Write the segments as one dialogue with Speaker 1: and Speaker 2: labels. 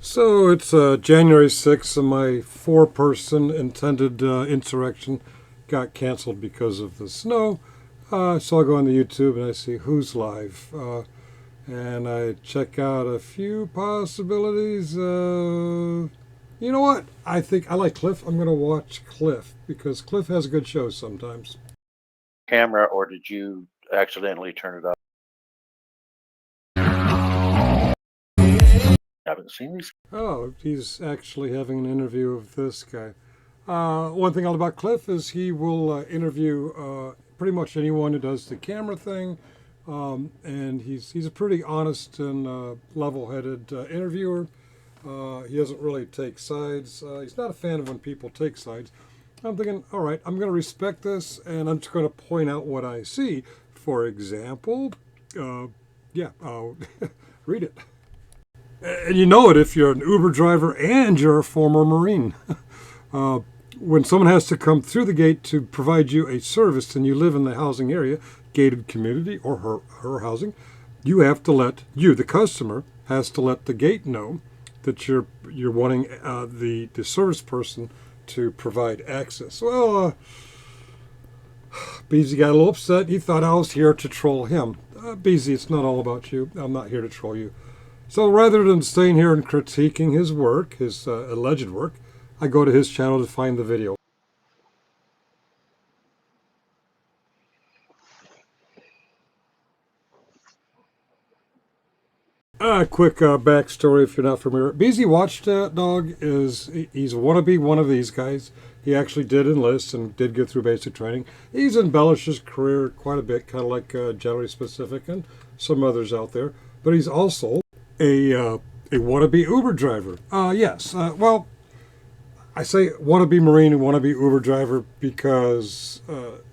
Speaker 1: So it's January 6th, and my four-person intended insurrection got canceled because of the snow. So I go on the YouTube and I see who's live. And I check out a few possibilities. You know what? I think I like Cliff. I'm going to watch Cliff because Cliff has good shows sometimes.
Speaker 2: Camera, or did you accidentally turn it off? Haven't seen these.
Speaker 1: Oh, he's actually having an interview of this guy. One thing about Cliff is he will interview pretty much anyone who does the camera thing, and he's a pretty honest and level-headed interviewer. He doesn't really take sides. He's not a fan of when people take sides. I'm thinking, all right, I'm going to respect this, and I'm just going to point out what I see. For example, read it. And you know it if you're an Uber driver and you're a former Marine. When someone has to come through the gate to provide you a service and you live in the housing area, gated community or her housing, the customer, has to let the gate know that you're wanting the service person to provide access. Well, Beezy got a little upset. He thought I was here to troll him. Beezy, it's not all about you. I'm not here to troll you. So rather than staying here and critiquing his work, his alleged work, I go to his channel to find the video. Quick backstory if you're not familiar. BZ Watchdog he's a wannabe one of these guys. He actually did enlist and did go through basic training. He's embellished his career quite a bit, kind of like Generally Specific and some others out there. But he's also a wannabe Uber driver. Yes. Well, I say wannabe Marine and wannabe Uber driver because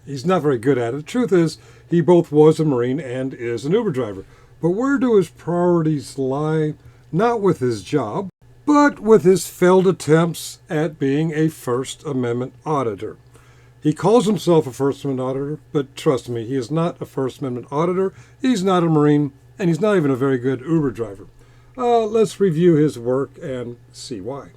Speaker 1: he's not very good at it. The truth is, he both was a Marine and is an Uber driver. But where do his priorities lie? Not with his job, but with his failed attempts at being a First Amendment auditor. He calls himself a First Amendment auditor, but trust me, he is not a First Amendment auditor. He's not a Marine, and he's not even a very good Uber driver. Let's review his work and see why.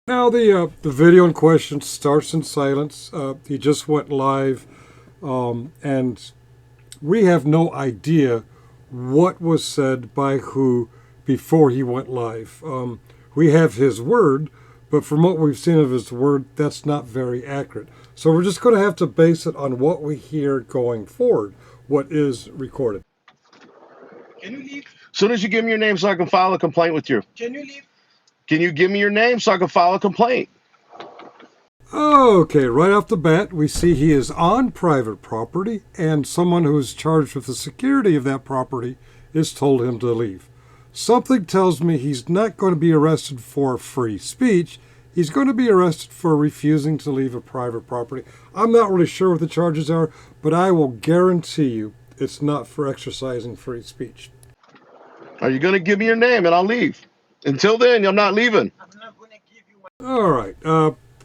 Speaker 1: Now the video in question starts in silence. He just went live, and we have no idea what was said by who before he went live. We have his word, but from what we've seen of his word, that's not very accurate. So we're just going to have to base it on what we hear going forward, what is recorded.
Speaker 3: Can you leave?
Speaker 4: As soon as you give me your name so I can file a complaint with you.
Speaker 3: Can you leave?
Speaker 4: Can you give me your name so I can file a complaint?
Speaker 1: Okay, right off the bat, we see he is on private property, and someone who is charged with the security of that property is told him to leave. Something tells me he's not going to be arrested for free speech. He's going to be arrested for refusing to leave a private property. I'm not really sure what the charges are, but I will guarantee you it's not for exercising free speech.
Speaker 4: Are you going to give me your name and I'll leave? Until then, I'm not leaving.
Speaker 3: I'm not going to give you my...
Speaker 1: All right.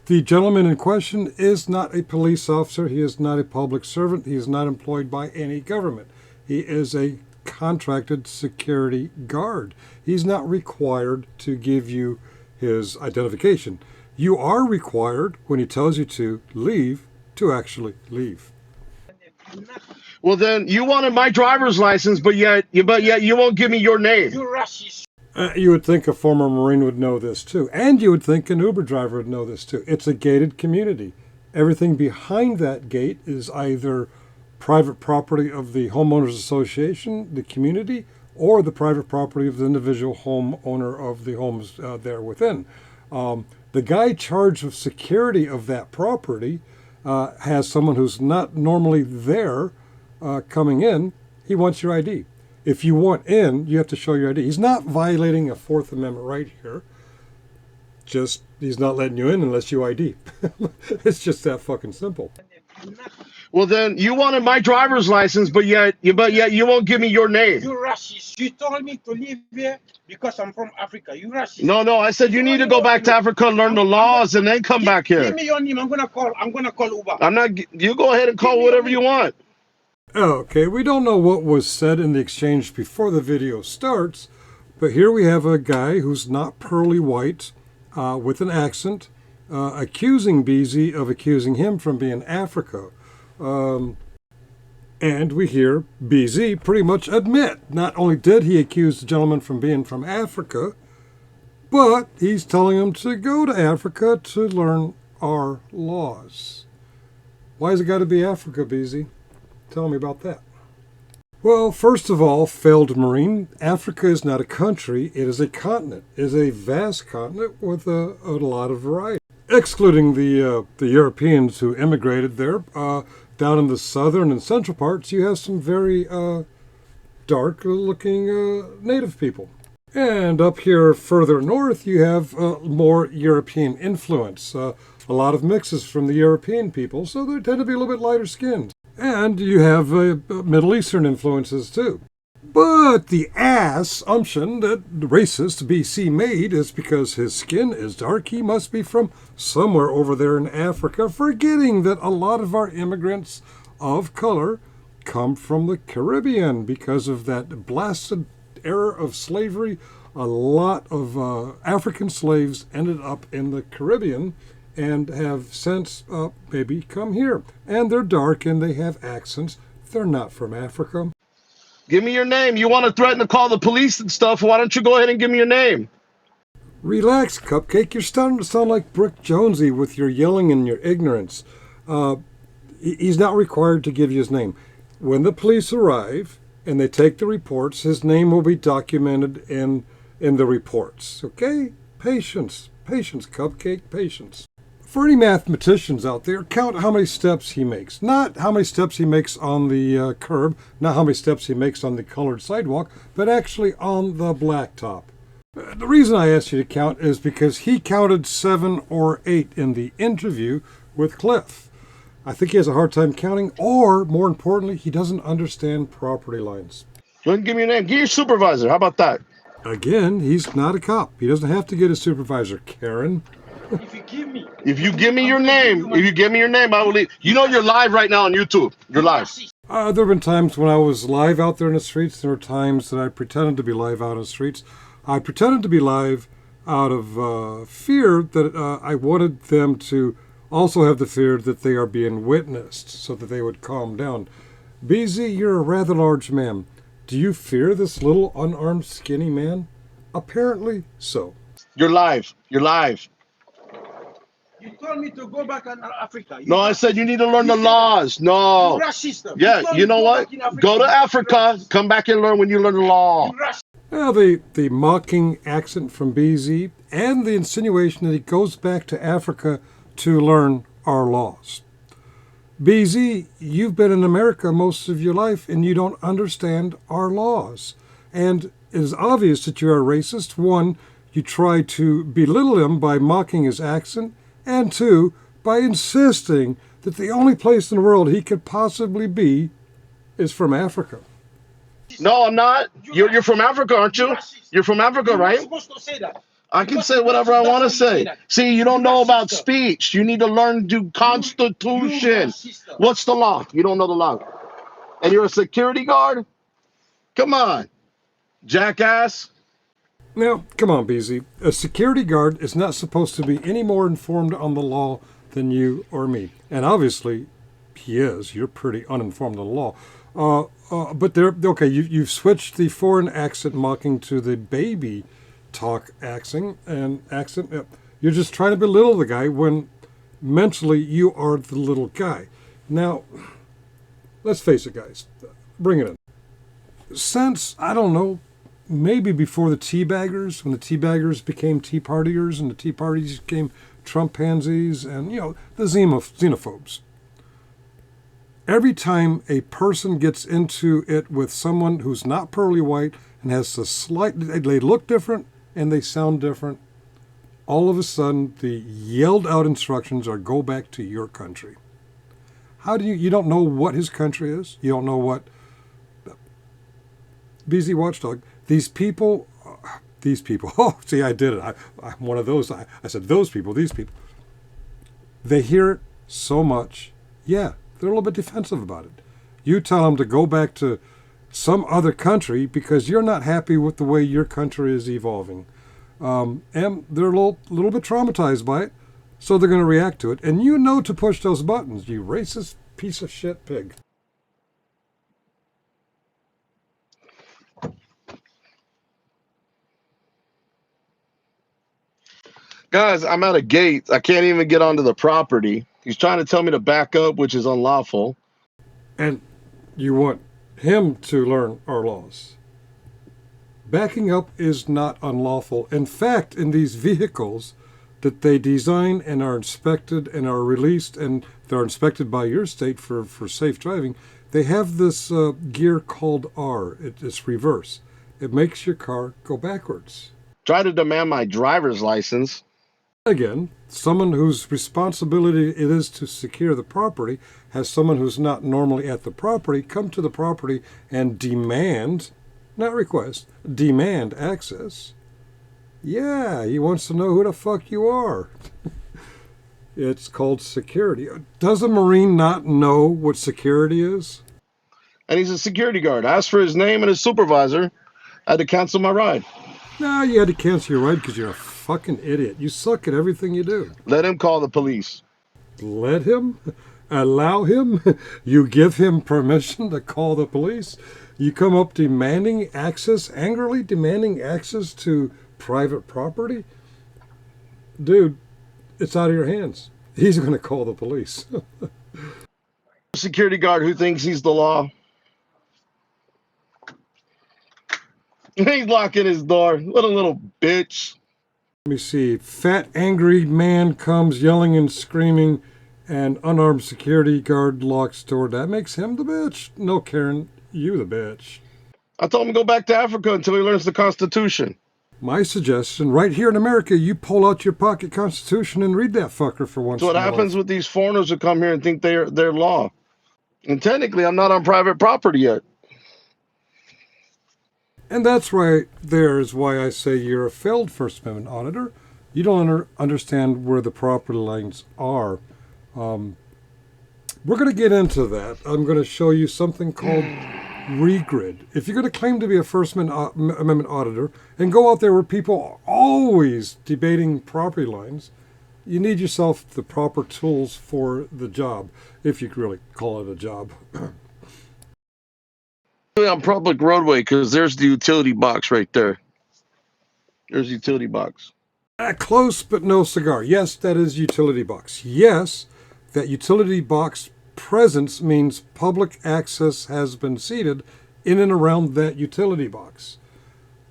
Speaker 1: The gentleman in question is not a police officer. He is not a public servant. He is not employed by any government. He is a contracted security guard. He's not required to give you his identification. You are required, when he tells you to leave, to actually leave.
Speaker 4: Well, then you wanted my driver's license, but yet you won't give me your name.
Speaker 3: You racist.
Speaker 1: You would think a former Marine would know this too, and you would think an Uber driver would know this too. It's a gated community. Everything behind that gate is either private property of the homeowners association, the community, or the private property of the individual homeowner of the homes there within. The guy charged with security of that property has someone who's not normally there coming in. He wants your ID. If you want in, you have to show your ID. He's not violating a Fourth Amendment right here. Just, he's not letting you in unless you ID. It's just that fucking simple.
Speaker 4: Well, then you wanted my driver's license, but yet you won't give me your name.
Speaker 3: You racist. You told me to leave here because I'm from Africa. You racist.
Speaker 4: No, I said you need to go back to Africa, learn the laws, and then come back here.
Speaker 3: Give me your name. I'm gonna call Uber.
Speaker 4: I'm not. You go ahead and call whatever you want.
Speaker 1: Okay, we don't know what was said in the exchange before the video starts, but here we have a guy who's not pearly white, with an accent, accusing BZ of accusing him from being Africa. And we hear BZ pretty much admit, not only did he accuse the gentleman from being from Africa, but he's telling him to go to Africa to learn our laws. Why has it got to be Africa, BZ? Tell me about that. Well, first of all, failed Marine, Africa is not a country, it is a continent. It is a vast continent with a lot of variety. Excluding the Europeans who immigrated there, down in the southern and central parts, you have some very dark-looking native people. And up here further north, you have more European influence. A lot of mixes from the European people, so they tend to be a little bit lighter skinned. And you have Middle Eastern influences too. But the assumption that racist BC made is because his skin is dark, he must be from somewhere over there in Africa, forgetting that a lot of our immigrants of color come from the Caribbean because of that blasted era of slavery. A lot of African slaves ended up in the Caribbean and have since maybe come here. And they're dark and they have accents. They're not from Africa.
Speaker 4: Give me your name. You want to threaten to call the police and stuff? Why don't you go ahead and give me your name?
Speaker 1: Relax, Cupcake. You're starting to sound like Brick Jonesy with your yelling and your ignorance. He's not required to give you his name. When the police arrive and they take the reports, his name will be documented in the reports. Okay? Patience. Patience, Cupcake. Patience. For any mathematicians out there, count how many steps he makes. Not how many steps he makes on the curb, not how many steps he makes on the colored sidewalk, but actually on the blacktop. The reason I asked you to count is because he counted 7 or 8 in the interview with Cliff. I think he has a hard time counting, or more importantly, he doesn't understand property lines.
Speaker 4: Go ahead and give me your name. Give me your supervisor. How about that?
Speaker 1: Again, he's not a cop. He doesn't have to get a supervisor, Karen.
Speaker 3: If you give me,
Speaker 4: your name, I will leave. You know you're live right now on YouTube. You're live.
Speaker 1: There have been times when I was live out there in the streets. There were times that I pretended to be live out in the streets. I pretended to be live out of fear that I wanted them to also have the fear that they are being witnessed so that they would calm down. BZ, you're a rather large man. Do you fear this little unarmed skinny man? Apparently so.
Speaker 4: You're live. You're live.
Speaker 3: you told me to go back in Africa.
Speaker 4: No, I said you need to learn the laws. No.
Speaker 3: You racist.
Speaker 4: Yeah, you know what? Go to Africa. Come back and learn when you learn the law.
Speaker 1: Well, the mocking accent from BZ and the insinuation that he goes back to Africa to learn our laws. BZ, you've been in America most of your life and you don't understand our laws. And it is obvious that you are racist. One, you try to belittle him by mocking his accent, and two, by insisting that the only place in the world he could possibly be is from Africa.
Speaker 4: No, I'm not. You're from Africa, aren't you? You're from Africa, right?
Speaker 3: You're supposed to say that.
Speaker 4: I can say whatever I want to say. See, you don't know about speech. You need to learn the Constitution. What's the law? You don't know the law. And you're a security guard? Come on, jackass.
Speaker 1: Now, come on, BZ. A security guard is not supposed to be any more informed on the law than you or me. And obviously, he is. You're pretty uninformed on the law. But okay, you've switched the foreign accent mocking to the baby talk accent. You're just trying to belittle the guy when mentally you are the little guy. Now, let's face it, guys. Bring it in. Since, I don't know, maybe before the teabaggers, when the teabaggers became tea partiers and the tea parties became Trump pansies and, the xenophobes. Every time a person gets into it with someone who's not pearly white and has they look different and they sound different, all of a sudden the yelled out instructions are go back to your country. How do you don't know what his country is? You don't know what BZ Watchdog, these people, oh, see, I did it. I'm one of those. I said those people, these people. They hear it so much. Yeah, they're a little bit defensive about it. You tell them to go back to some other country because you're not happy with the way your country is evolving. And they're a little bit traumatized by it, so they're going to react to it. And you know to push those buttons, you racist piece of shit pig.
Speaker 4: Guys, I'm at a gate. I can't even get onto the property. He's trying to tell me to back up, which is unlawful.
Speaker 1: And you want him to learn our laws. Backing up is not unlawful. In fact, in these vehicles that they design and are inspected and are released, and they're inspected by your state for safe driving, they have this gear called R. It's reverse. It makes your car go backwards.
Speaker 4: Try to demand my driver's license.
Speaker 1: Again, someone whose responsibility it is to secure the property has someone who's not normally at the property come to the property and demand, not request, demand access. Yeah, he wants to know who the fuck you are. It's called security. Does a Marine not know what security is?
Speaker 4: And he's a security guard. I asked for his name and his supervisor. I had to cancel my ride.
Speaker 1: No, you had to cancel your ride because you're a fucking idiot. You suck at everything you do.
Speaker 4: Let him call the police.
Speaker 1: Let him? Allow him? You give him permission to call the police? You come up demanding access, angrily demanding access to private property? Dude, it's out of your hands. He's going to call the police.
Speaker 4: Security guard who thinks he's the law. He's locking his door. What a little bitch.
Speaker 1: Let me see. Fat, angry man comes yelling and screaming, and unarmed security guard locks door. That makes him the bitch. No, Karen, you the bitch.
Speaker 4: I told him to go back to Africa until he learns the Constitution.
Speaker 1: My suggestion, right here in America, you pull out your pocket Constitution and read that fucker for once.
Speaker 4: So what happens with these foreigners who come here and think they're law? And technically, I'm not on private property yet.
Speaker 1: And that's right there is why I say you're a failed First Amendment auditor. You don't understand where the property lines are. We're going to get into that. I'm going to show you something called regrid. If you're going to claim to be a First Amendment auditor and go out there where people are always debating property lines, you need yourself the proper tools for the job, if you could really call it a job.
Speaker 4: On public roadway, because there's the utility box right there. There's the utility box.
Speaker 1: Close but no cigar. Yes, that is utility box. Yes, that utility box presence means public access has been ceded in and around that utility box.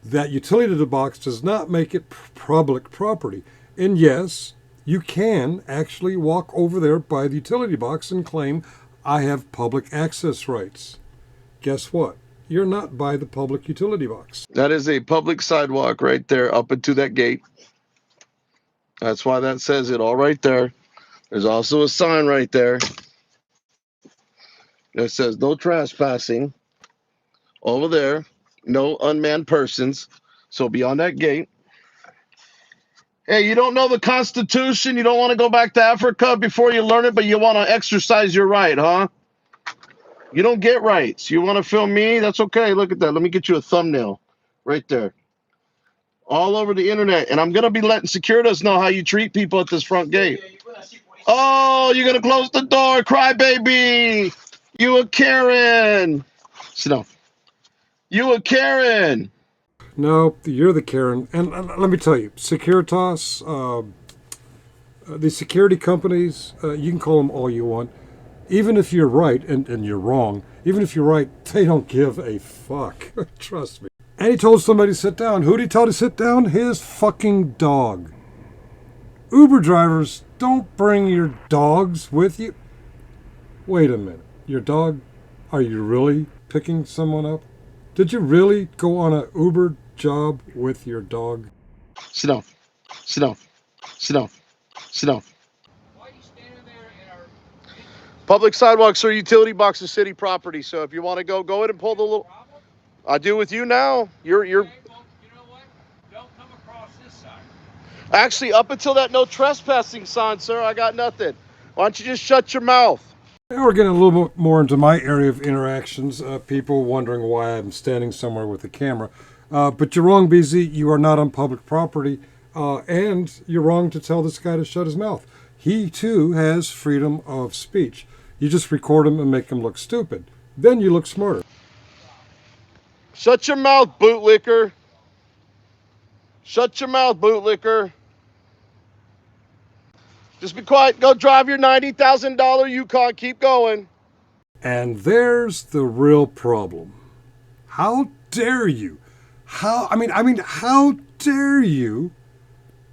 Speaker 1: That utility box does not make it public property. And yes, you can actually walk over there by the utility box and claim, I have public access rights. Guess what? You're not by the public utility box.
Speaker 4: That is a public sidewalk right there up into that gate. That's why that says it all right there. There's also a sign right there that says no trespassing. Over there, no unmanned persons. So beyond that gate. Hey, you don't know the Constitution? You don't want to go back to Africa before you learn it, but you want to exercise your right, huh? You don't get rights. You want to film me? That's okay. Look at that. Let me get you a thumbnail right there. All over the internet. And I'm going to be letting Securitas know how you treat people at this front gate. Oh, you're going to close the door. Crybaby. You a Karen. Sit down. You a Karen.
Speaker 1: No, you're the Karen. And let me tell you, Securitas, the security companies, you can call them all you want. Even if you're right, and you're wrong, even if you're right, they don't give a fuck. Trust me. And he told somebody to sit down. Who did he tell to sit down? His fucking dog. Uber drivers, don't bring your dogs with you. Wait a minute. Your dog, are you really picking someone up? Did you really go on an Uber job with your dog?
Speaker 4: Sit down. Sit down. Sit down. Sit down. Public sidewalks are utility boxes, city property. So if you want to go ahead and pull the little. I do with you now. You're.
Speaker 3: Okay, well, you know what? Don't come across this side.
Speaker 4: Actually, up until that no trespassing sign, sir, I got nothing. Why don't you just shut your mouth?
Speaker 1: Now we're getting a little bit more into my area of interactions. People wondering why I'm standing somewhere with a camera. But you're wrong, BZ. You are not on public property. And you're wrong to tell this guy to shut his mouth. He, too, has freedom of speech. You just record him and make him look stupid. Then you look smarter.
Speaker 4: Shut your mouth, bootlicker. Shut your mouth, bootlicker. Just be quiet. Go drive your $90,000 Yukon. Keep going.
Speaker 1: And there's the real problem. How dare you? How dare you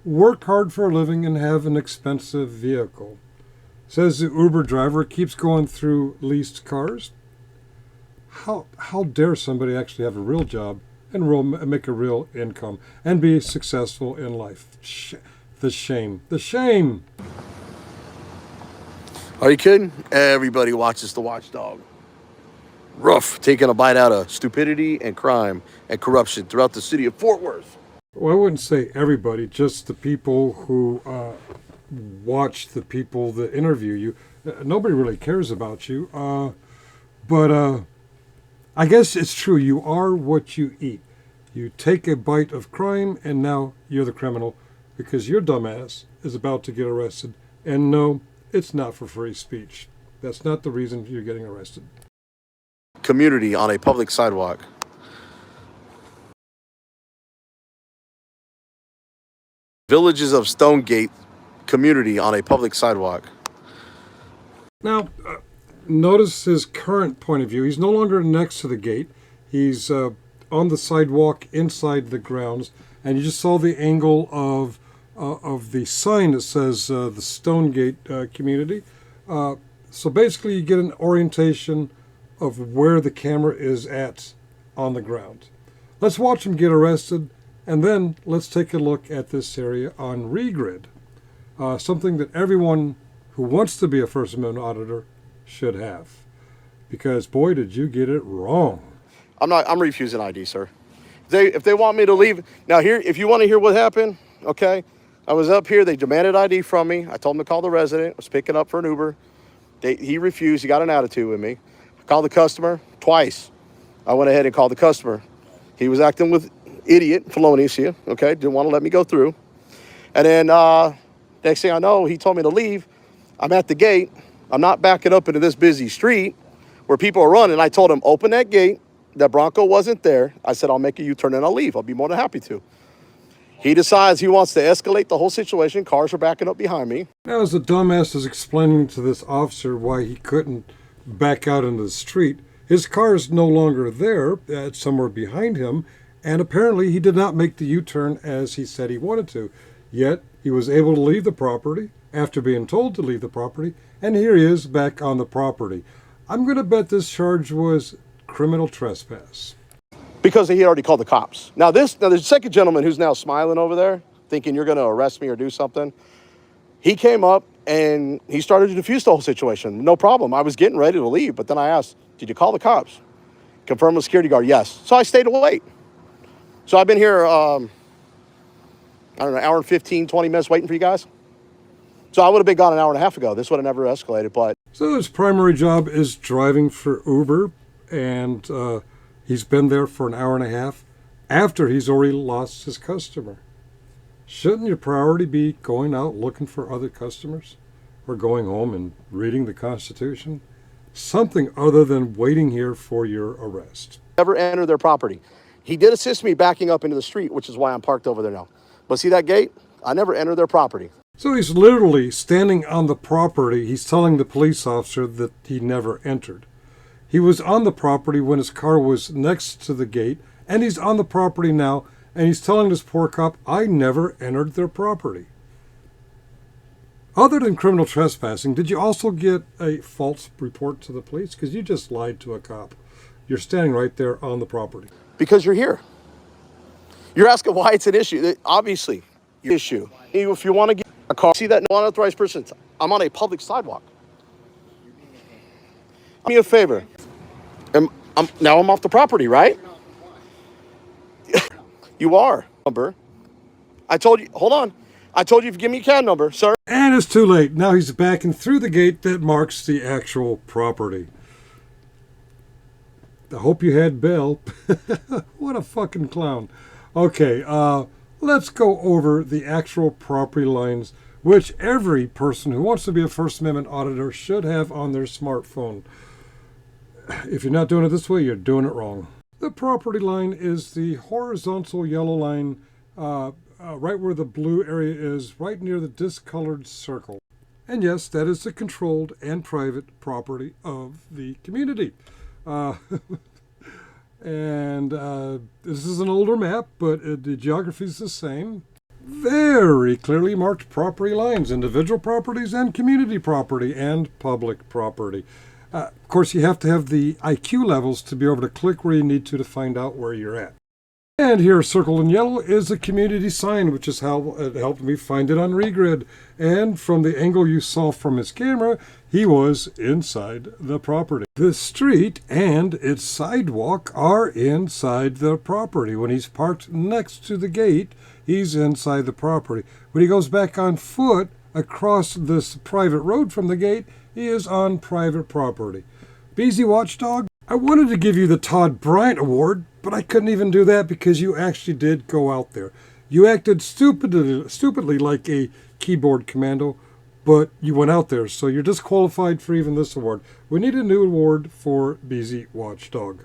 Speaker 1: work hard for a living and have an expensive vehicle? Says the Uber driver keeps going through leased cars. How dare somebody actually have a real job and make a real income and be successful in life? The shame. The shame.
Speaker 4: Are you kidding? Everybody watches The Watchdog. Rough, taking a bite out of stupidity and crime and corruption throughout the city of Fort Worth.
Speaker 1: Well, I wouldn't say everybody, just the people who watch the people that interview you. Nobody really cares about you. But I guess it's true. You are what you eat. You take a bite of crime, and now you're the criminal because your dumbass is about to get arrested. And no, it's not for free speech. That's not the reason you're getting arrested.
Speaker 4: Community on a public sidewalk. Villages of Stonegate community on a public sidewalk.
Speaker 1: Now, notice his current point of view. He's no longer next to the gate. He's on the sidewalk inside the grounds, and you just saw the angle of the sign that says the Stonegate community. So basically, you get an orientation of where the camera is at on the ground. Let's watch him get arrested, and then let's take a look at this area on Regrid, something that everyone who wants to be a First Amendment auditor should have. Because boy, did you get it wrong.
Speaker 4: I'm refusing ID, sir. If they want me to leave, now here, if you want to hear what happened, okay, I was up here, they demanded ID from me. I told them to call the resident, I was picking up for an Uber. He refused, he got an attitude with me. I called the customer twice. I went ahead and called the customer. He was acting with idiot, felonious here, okay, didn't want to let me go through. And then next thing I know, he told me to leave. I'm at the gate. I'm not backing up into this busy street where people are running. I told him, open that gate. That Bronco wasn't there. I said, I'll make a U-turn and I'll leave. I'll be more than happy to. He decides he wants to escalate the whole situation. Cars are backing up behind me.
Speaker 1: Now, as the dumbass is explaining to this officer why he couldn't back out into the street, his car is no longer there. It's somewhere behind him. And apparently he did not make the U-turn as he said he wanted to. Yet he was able to leave the property after being told to leave the property. And here he is back on the property. I'm going to bet this charge was criminal trespass.
Speaker 4: Because he had already called the cops. Now the second gentleman who's now smiling over there, thinking you're going to arrest me or do something, he came up and he started to defuse the whole situation. No problem. I was getting ready to leave, but then I asked, did you call the cops? Confirm with security guard, yes. So I stayed to wait. So I've been here, I don't know, an hour and 15, 20 minutes waiting for you guys. So I would have been gone an hour and a half ago. This would have never escalated, but...
Speaker 1: So his primary job is driving for Uber, and he's been there for an hour and a half after he's already lost his customer. Shouldn't your priority be going out looking for other customers? Or going home and reading the Constitution? Something other than waiting here for your arrest.
Speaker 4: Never enter their property. He did assist me backing up into the street, which is why I'm parked over there now. But see that gate? I never entered their property.
Speaker 1: So he's literally standing on the property. He's telling the police officer that he never entered. He was on the property when his car was next to the gate, and he's on the property now, and he's telling this poor cop, I never entered their property. Other than criminal trespassing, did you also get a false report to the police? Because you just lied to a cop. You're standing right there on the property.
Speaker 4: Because you're here. You're asking why it's an issue. Obviously, issue. If you want to get a car, see that unauthorized person, I'm on a public sidewalk. Do me a favor. Now I'm off the property, right? You are. Number. I told you, hold on. I told you if you give me a CAD number, sir.
Speaker 1: And And it's too late. Now he's backing through the gate that marks the actual property. I hope you had bail. What a fucking clown. Okay, let's go over the actual property lines, which every person who wants to be a First Amendment auditor should have on their smartphone. If you're not doing it this way, you're doing it wrong. The property line is the horizontal yellow line right where the blue area is, right near the discolored circle. And yes, that is the controlled and private property of the community. And this is an older map, but the geography is the same. Very clearly marked property lines, individual properties and community property and public property. Of course, you have to have the IQ levels to be able to click where you need to find out where you're at. And here, circled in yellow, is a community sign, which is how it helped me find it on Regrid. And from the angle you saw from his camera, he was inside the property. The street and its sidewalk are inside the property. When he's parked next to the gate, he's inside the property. When he goes back on foot across this private road from the gate, he is on private property. BZ Watchdog, I wanted to give you the Todd Bryant Award, but I couldn't even do that because you actually did go out there. You acted stupidly like a keyboard commando, but you went out there, so you're disqualified for even this award. We need a new award for BZ Watchdog.